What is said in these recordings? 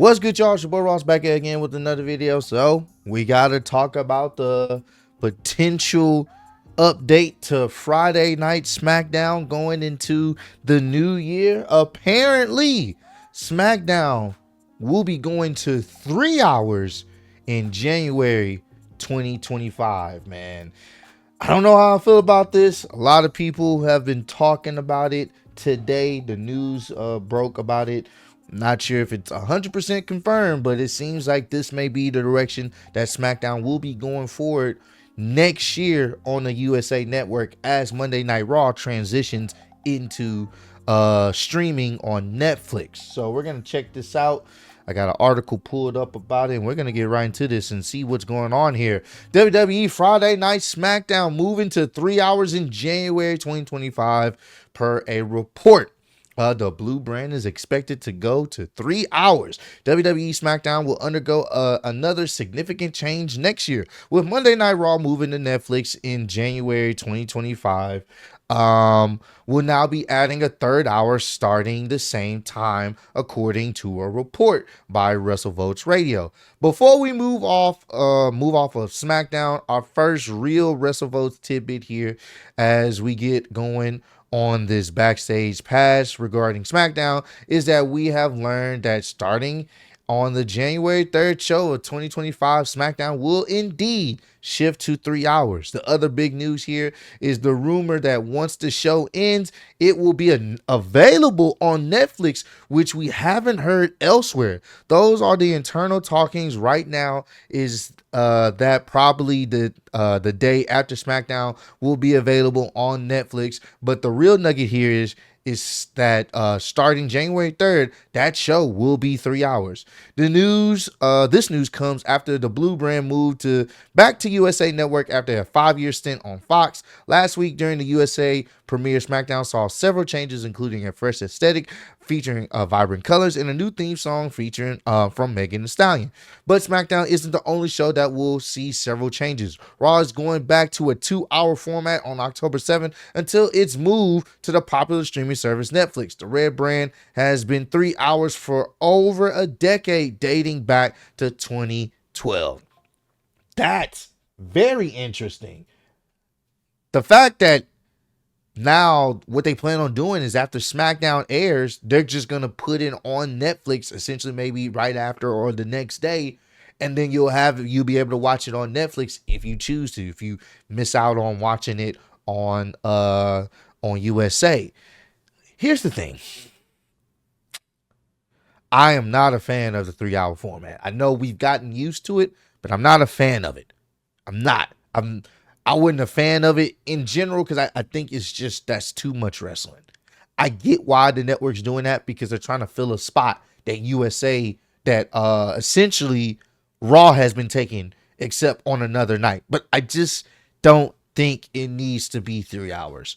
What's good, y'all? It's your boy Ross back here again with another video. So we gotta talk about the potential update to Friday night SmackDown going into the new year. Apparently, SmackDown will be going to 3 hours in January 2025, man. I don't know how I feel about this. A lot of people have been talking about it today. The news broke about it. Not sure if it's 100% confirmed, but it seems like this may be the direction that SmackDown will be going forward next year on the USA Network as Monday Night Raw transitions into streaming on Netflix. So we're going to check this out. I got an article pulled up about it, and we're going to get right into this and see what's going on here. WWE Friday Night SmackDown moving to 3 hours in January 2025 per a report. The blue brand is expected to go to 3 hours. WWE SmackDown will undergo another significant change next year, with Monday Night Raw moving to Netflix in January 2025. Will now be adding a third hour starting the same time, according to a report by WrestleVotes Radio. Before we move off of SmackDown, our first real WrestleVotes tidbit here as we get going on this backstage pass regarding SmackDown is that we have learned that starting on the January 3rd show of 2025, SmackDown will indeed shift to 3 hours. The other big news here is the rumor that once the show ends, it will be available on Netflix, which we haven't heard elsewhere. Those are the internal talkings right now, is that probably the day after SmackDown will be available on Netflix. But the real nugget here is that starting January 3rd, that show will be 3 hours. The news, this news comes after the blue brand moved back to USA Network after a 5-year stint on Fox. Last week during the USA premiere, SmackDown saw several changes, including a fresh aesthetic featuring vibrant colors and a new theme song featuring from Megan Thee Stallion. But SmackDown isn't the only show that will see several changes. Raw is going back to a 2-hour format on October 7th until its move to the popular streaming service Netflix. The red brand has been 3 hours for over a decade, dating back to 2012. That's very interesting. The fact that now what they plan on doing is after SmackDown airs, they're just going to put it on Netflix, essentially maybe right after or the next day. And then you'll be able to watch it on Netflix if you choose to, if you miss out on watching it on USA. Here's the thing. I am not a fan of the 3-hour format. I know we've gotten used to it, but I'm not a fan of it. I wasn't a fan of it in general because I think it's just that's too much wrestling. I get why the network's doing that because they're trying to fill a spot that essentially Raw has been taking except on another night. But I just don't think it needs to be 3 hours.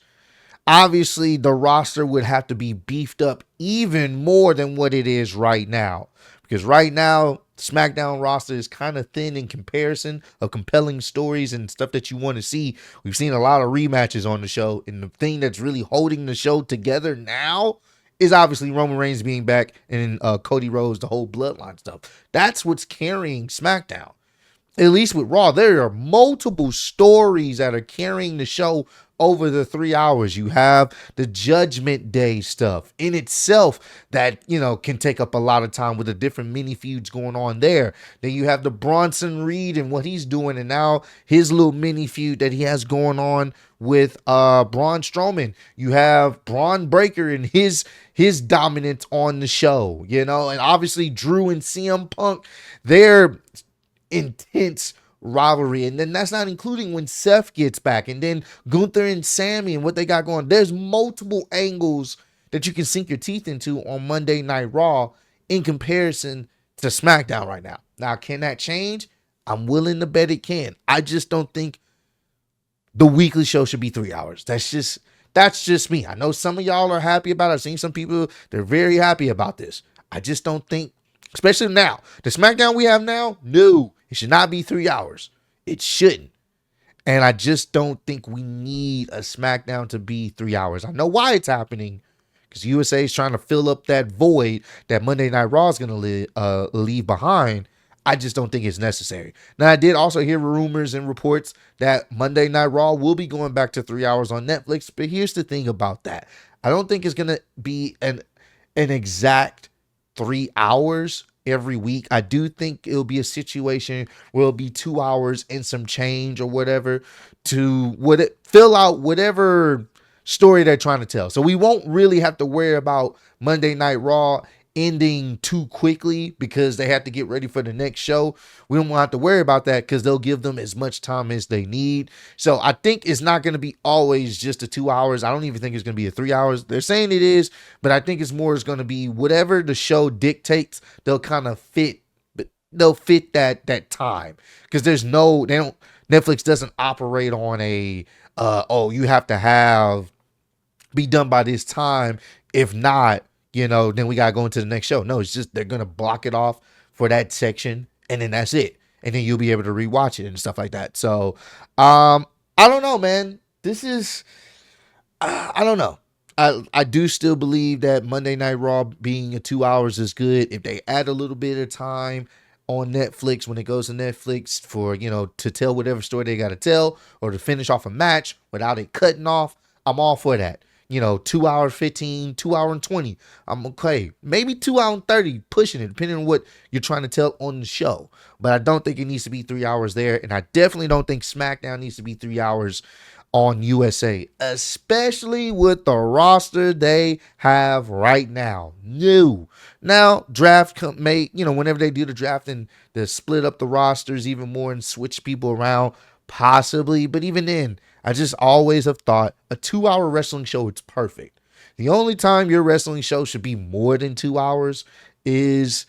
Obviously, the roster would have to be beefed up even more than what it is right now. Because right now, SmackDown roster is kind of thin in comparison of compelling stories and stuff that you want to see. We've seen a lot of rematches on the show, and the thing that's really holding the show together now is obviously Roman Reigns being back and Cody Rhodes, the whole bloodline stuff. That's what's carrying SmackDown. At least with Raw, there are multiple stories that are carrying the show over the 3 hours. You have the Judgment Day stuff in itself that, can take up a lot of time with the different mini feuds going on there. Then you have the Bronson Reed and what he's doing, and now his little mini feud that he has going on with Braun Strowman. You have Braun Breaker and his dominance on the show, and obviously Drew and CM Punk, they're intense rivalry. And then that's not including when Seth gets back, and then Gunther and Sammy and what they got going. There's multiple angles that you can sink your teeth into on Monday Night Raw in comparison to SmackDown right now. Now, can that change? I'm willing to bet it can. I just don't think the weekly show should be 3 hours. That's just me. I know some of y'all are happy about it. I've seen some people, they're very happy about this. I just don't think, especially now, the SmackDown we have now, no, it should not be 3 hours. It shouldn't. And I just don't think we need a SmackDown to be 3 hours. I know why it's happening, because USA is trying to fill up that void that Monday Night Raw is going to leave behind. I just don't think it's necessary. Now, I did also hear rumors and reports that Monday Night Raw will be going back to 3 hours on Netflix. But here's the thing about that. I don't think it's going to be an exact 3 hours every week. I do think it'll be a situation where it'll be 2 hours and some change or whatever to fill out whatever story they're trying to tell. So we won't really have to worry about Monday Night Raw ending too quickly because they have to get ready for the next show. We don't have to worry about that because they'll give them as much time as they need. So I think it's not going to be always just a 2 hours. I don't even think it's going to be a 3 hours. They're saying it is, but I think it's going to be whatever the show dictates. They'll kind of fit. They'll fit that time because Netflix doesn't operate on a you have to be done by this time. If not, then we gotta go into the next show. No, it's just they're gonna block it off for that section, and then that's it. And then you'll be able to rewatch it and stuff like that. So, I don't know, man. This is, I don't know. I do still believe that Monday Night Raw being 2 hours is good. If they add a little bit of time on Netflix when it goes to Netflix for, to tell whatever story they got to tell or to finish off a match without it cutting off, I'm all for that. 2 hours 15, 2 hour and 20. I'm okay. Maybe 2 hour and 30, pushing it, depending on what you're trying to tell on the show. But I don't think it needs to be 3 hours there. And I definitely don't think SmackDown needs to be 3 hours on USA, especially with the roster they have right now. Now, draft whenever they do the draft and they split up the rosters even more and switch people around, possibly. But even then, I just always have thought a 2 hour wrestling show is perfect. The only time your wrestling show should be more than 2 hours is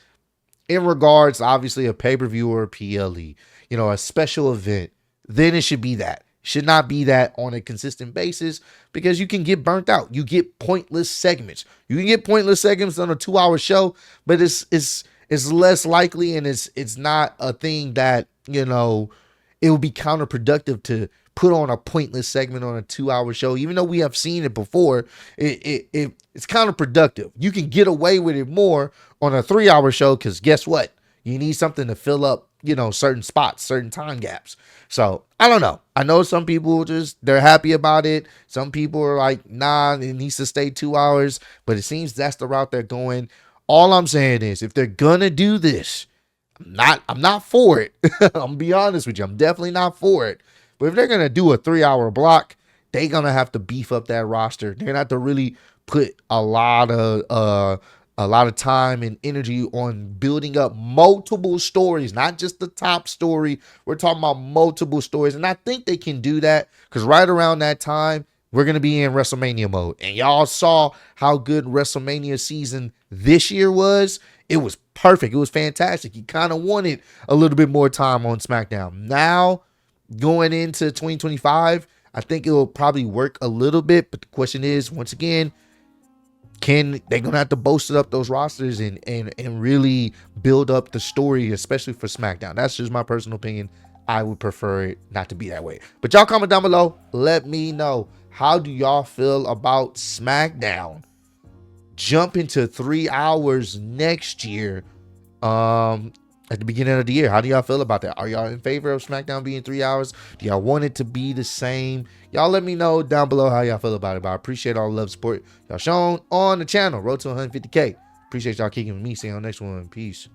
in regards, obviously, a pay-per-view or a PLE, a special event. Then it should be that. Should not be that on a consistent basis because you can get burnt out. You get pointless segments. You can get pointless segments on a 2 hour show, but it's less likely and it's not a thing that, it would be counterproductive to put on a pointless segment on a 2 hour show. Even though we have seen it before, it's counterproductive. You can get away with it more on a 3 hour show because guess what? You need something to fill up, certain spots, certain time gaps. So I don't know. I know some people they're happy about it. Some people are like, nah, it needs to stay 2 hours, but it seems that's the route they're going. All I'm saying is if they're going to do this, I'm not for it. I'm gonna be honest with you. I'm definitely not for it. But if they're going to do a 3 hour block, they're going to have to beef up that roster. They're going to have to really put a lot of time and energy on building up multiple stories, not just the top story. We're talking about multiple stories. And I think they can do that because right around that time, we're going to be in WrestleMania mode. And y'all saw how good WrestleMania season this year was. It was perfect. It was fantastic. You kind of wanted a little bit more time on SmackDown. Now, going into 2025, I think it will probably work a little bit. But the question is, once again, they're going to have to bolster up those rosters and really build up the story, especially for SmackDown. That's just my personal opinion. I would prefer it not to be that way. But y'all comment down below. Let me know. How do y'all feel about SmackDown jumping to 3 hours next year at the beginning of the year? How do y'all feel about that? Are y'all in favor of SmackDown being 3 hours? Do y'all want it to be the same? Y'all let me know down below how y'all feel about it. But I appreciate all the love support y'all shown on the channel. Road to 150K. Appreciate y'all kicking with me. See you on the next one. Peace.